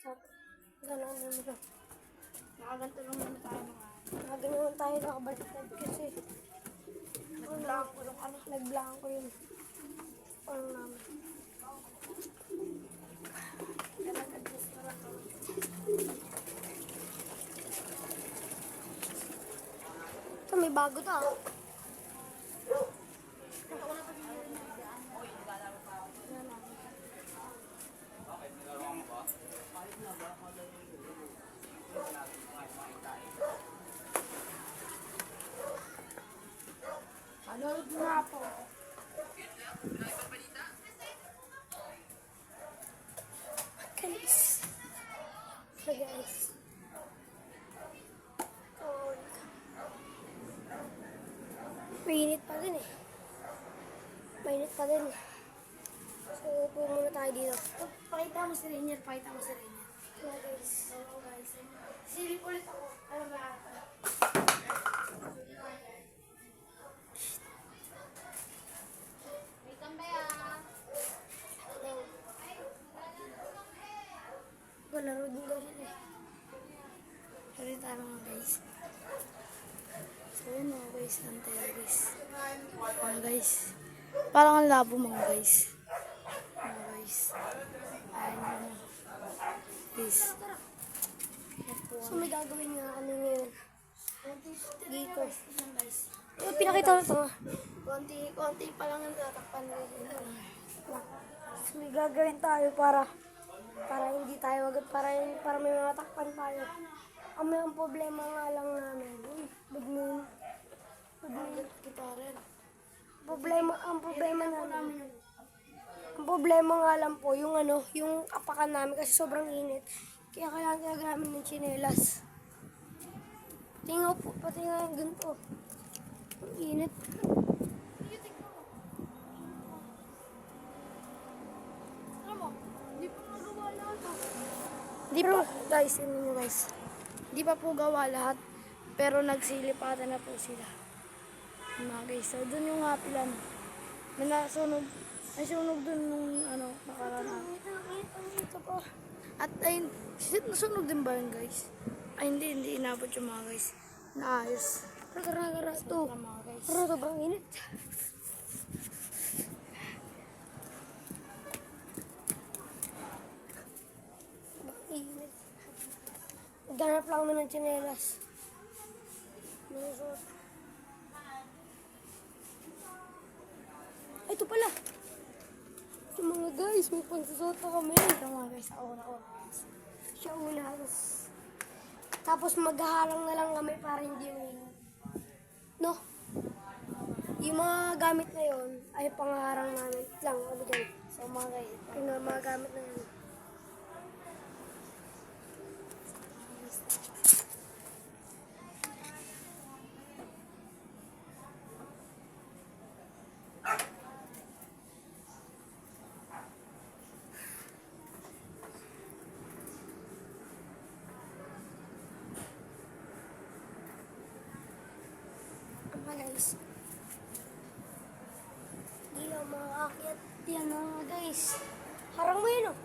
Gano'n naman. Nakaganto lang naman tayo mga. Naganoon tayo nakabaliktad kasi nag-blanco yun. Ano namin. Ito may bago to ah. Ano na po? Guys. So guys. Mainit pa din eh. Mainit pa din. So upo muna tayo dito. Pakita mo si Rainier, pakita mo si Rainier. Hello guys. Hello guys. Silip ulit ako. Ano ba ata? May tambay ah. Laro din daw sila eh. Laro tayo mga guys. So yun mga guys, nantay guys. Mga guys. Parang ang labo mga guys. Mga guys. Ayun guys. So may gagawin nga kami ngayon. Dito. Yung pinakita ko ito nga. Konti pa lang ang tatakpan ngayon. So may gagawin tayo para hindi tayo agad, para may matakpan tayo. Ang problema nga lang namin. Bagnin. Kita rin. Ang problema nga lang po, yung apakan namin kasi sobrang init. Kaya kailangan talaga namin ng tsinelas. Pati nga yung ganito. Ang init. Di pa, guys, yun nyo guys. Di pa po gawa lahat, pero nagsilipatan na po sila. Mga guys, so dun yung hapilan. May nasunog dun nung nakaraan. At ayun, nasunog din ba yun guys? Ay hindi inabot yung mga guys. Naayos. Tara, ito. Tara, sobrang init. Init. Ganap lang naman ng tsinelas. Minusot. Ay, ito pala. Ito mga guys, may pansusot na kami. Ito mga guys, ako. Siya una. Tapos maghaharang na lang kami para hindi no? Yung mga gamit na yun ay pangharang namin lang. Ano dyan? So mga guys, Yung mga gamit na yun. Guys, hindi lang makakakyat yan mga guys. Harang mo yun oh.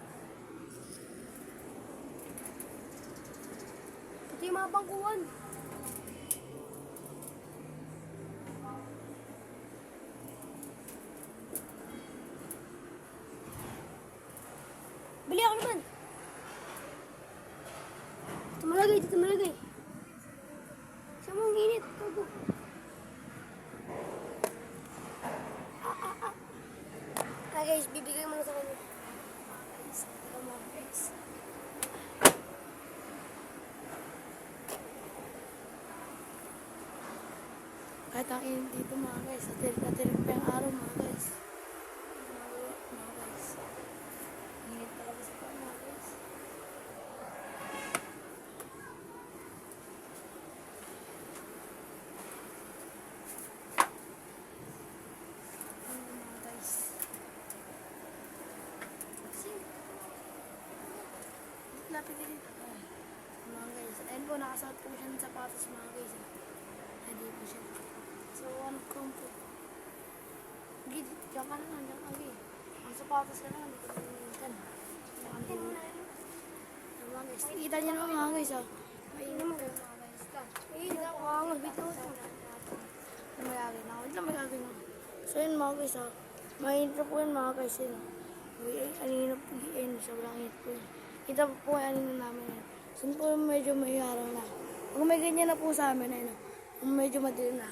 Pati yung mga bangkuhan. Bili ako naman. Dito malagay. Saan mo ang init? Tago. Guys, bibigay mo na sa kanya. Guys, ito mga guys. Kahit ang init dito mga guys, natirik pa yung araw mga guys. Mga guys. Init talaga sa pa mga guys. Lapit dito. Mga guys. Ayun po, nakasuot po siya ng sapatos mga guys. Hindi po siya. So, one chrome po. Diyan ka na lang, diyan ka. Ang sapatos ka na lang, dito ka nilitan. Diyan ka nilitan. guys. Kita niyo naman mga guys, oh. Mainit naman kayo mga guys. Ayun ako, ang bitaw ito. Mayagi na. Wait lang, mayagi na. So yun mga guys, oh. Mainit na po yun mga guys, yun. Uy, anino po yun. Sobrang init po yun. Kita po yung anino namin yun. So yun po medyo may araw na. Kung may ganyan na po sa amin, ayun. Kung medyo madilim na.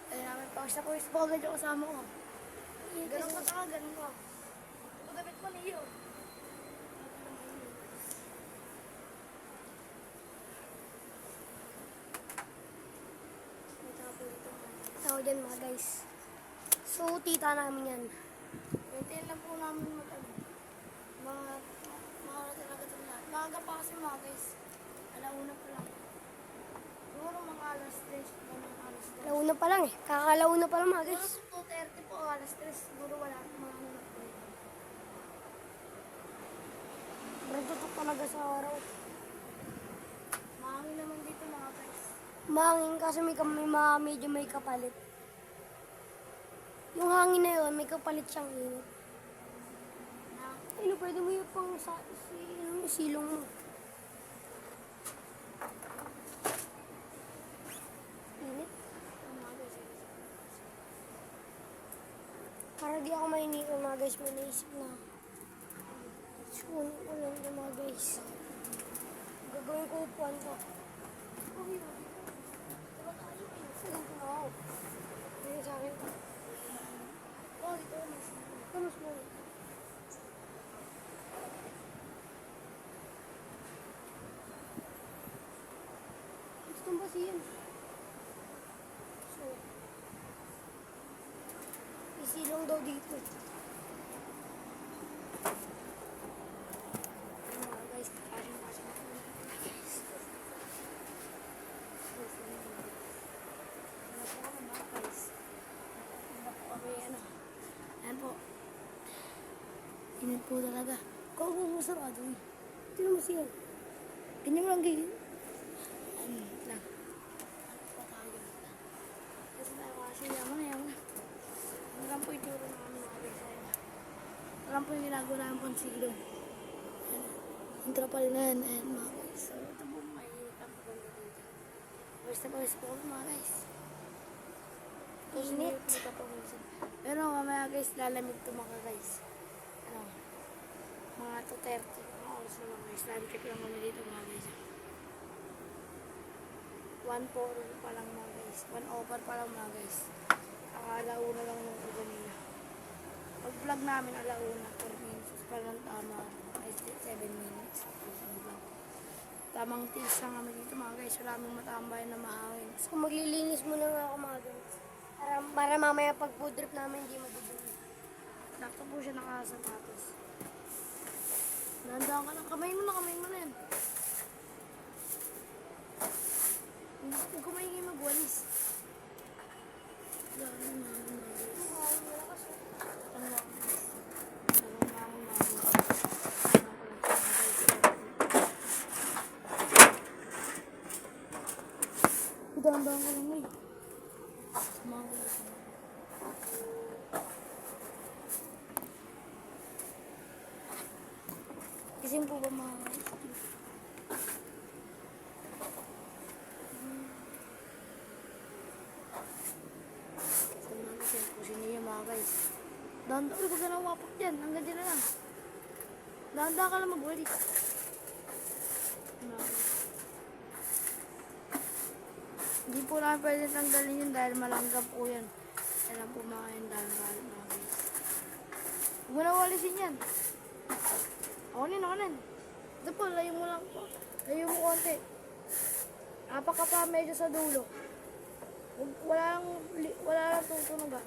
Ayun namin, pakis na po yung agad yung kasama ko. Ganun ka saka, ganun ka. Pagkabit mo niyo. Tao dyan mga guys. So, tita namin yan. Hintayin lang po namin mga talaga ito na. Maaga pa kasi mga guys. Alauna pa lang. Siguro mga alas 3. Mga alas 3. Launa pa lang eh. Kakalauna pa lang mga Siguro guys. 2:30 po, alas 3. Siguro wala mga ano po. Nagtutok talaga sa araw. Mahangin naman dito mga guys. Mahangin kasi medyo may kapalit. Yung hangin na yun, may kapalit siyang init. Ano, pwede mo yung pang silong mo. Init. Mga guys. Para di ako mainit mga guys, may naisip na. Suno ko lang ito mga guys. Gagawin ko upuan ko. Uy, diba tayo eh? Saan ko na ako? Ayun sa akin pa. Oh, dito mas. Kamus mo. Gusto mo ba siyan? So, isilong daw dito. Mga guys, kasi. Ayan po. Init po talaga. Kung mo sarado eh. Sino mo siyan? Ganyan mo lang ganyan. Ano lang. Ano pa tayo? Kasi tayo kasi yaman na yaman. Ano lang po ituro na kami mga bisaya. Ano lang po yung ginagawa namin ponsilo. Ano. Yung trapal na yan. Ayan mga guys. So ito po may ang paganda dito. Basta po mga guys. Init. Pero mamaya guys, lalamig ito mga guys. Ano, mga 2:30. Mga oras na mga guys. Lalamig lang kami dito mga guys. 1:04 pa lang mga guys. 1:04 pa lang mga guys. Alauna lang nung kanina. Pag-vlog namin alauna. 4 minutes pa lang tama. Ay, 7 minutes. Tamang tiis lang kami dito mga guys. Wala kaming matambay na mahangin. So, maglilinis muna nga ako mga guys. Para mamaya pag food trip namin hindi madudumi. Nakta po siya nakasapatos. Nandaan ka lang. Kamay mo na yan. Huwag kumaingay magwalis. Gano'n na. Daan-daan ka lang eh. Gising po ba mga mga guys. Dahan-dahan, huwag ka na wapak dyan. Hanggang dyan na lang. Dahan-dahan ka lang magwalis. Hindi po namin pwede tanggalin yun dahil malanggap po yan. Kaya lang po mga yung dahan-dahan mga guys. Huwag mo na walisin yan. Akanin. Ito po, layo mo lang po. Layo mo konti. Apak ka pa medyo sa dulo. Wala lang tutunog ah.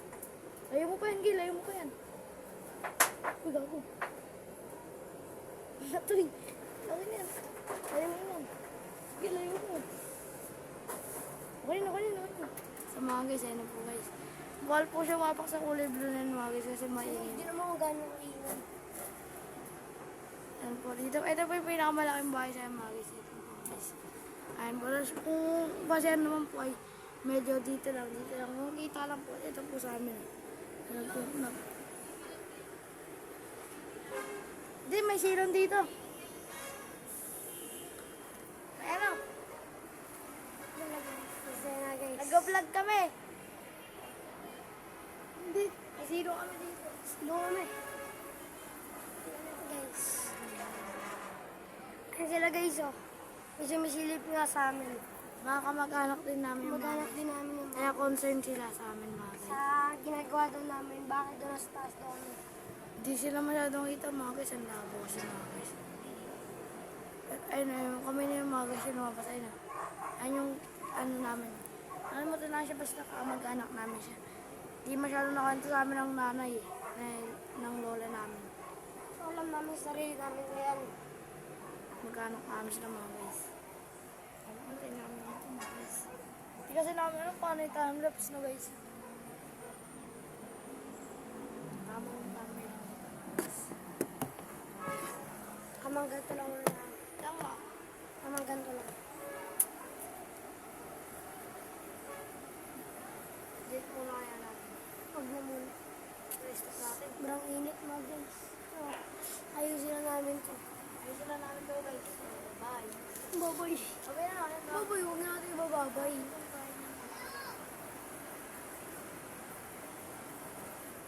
Layo mo pa yan, Gil. Layo mo pa yan. Uy, gago. Ito eh. Laki na yan. Layo mo yan. Gil, layo mo. Okay na. Sa mga guys, ayun na po guys. Bawal po siya mapak sa kulay blue na yun, mga guys kasi maingin. Hindi naman ako gano'ng iwan. Ayan po dito. Ito po yung pinakamalaking bahay sa mga guys. Ito po guys. Ayan po. Tapos kung basehan naman po ay medyo dito lang. Kung kita lang po, ito po sa amin. Ayan po. Hindi, may silong dito. Yan sila guys, oh. May sumisilip nga sa amin. Mga kamag-anak din namin yung mga Mag-anak guys. din namin yung Kaya concerned sila sa amin mga guys. sa ginagawa daw namin. Bakit doon sa taas daw kami? Hindi sila masyadong kita mga guys. Ang labo kasi mga guys. Ayun na yung kami na yung mga guys yung lumabas. Ayun na. Ayun yung ano namin. Ano mo na siya basta kamag-anak namin siya. Hindi masyadong nakanta sa amin ng nanay eh. Ng lola namin. So, alam namin sa sarili namin kaya Mag-anak namin sila mga guys. Antay namin dito mga guys. Hindi kasi namin alam paano yung time lapse na guys. Tamang time lapse. kamang ganito lang muna. Tama. Kamang ganito lang. Dito muna kaya natin. Huwag na muna. Restart natin. Sobrang init mga guys. Oh, ayusin na namin to. Ayusin na namin to guys. Bye. Babay. Okay na natin. Babay, huwag na natin ibababay.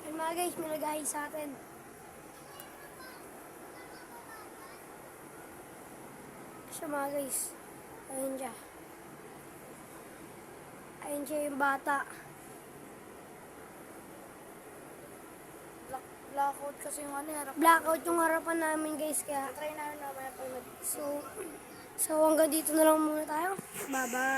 Ayun mga guys, may nag-ahis sa atin. Siya mga guys. Ayun siya. Ayun siya yung bata. Blackout kasi yung ano harap. Blackout yung harapan namin guys. Kaya Try namin naman pag so hanggang dito na lang muna tayo. Bye-bye.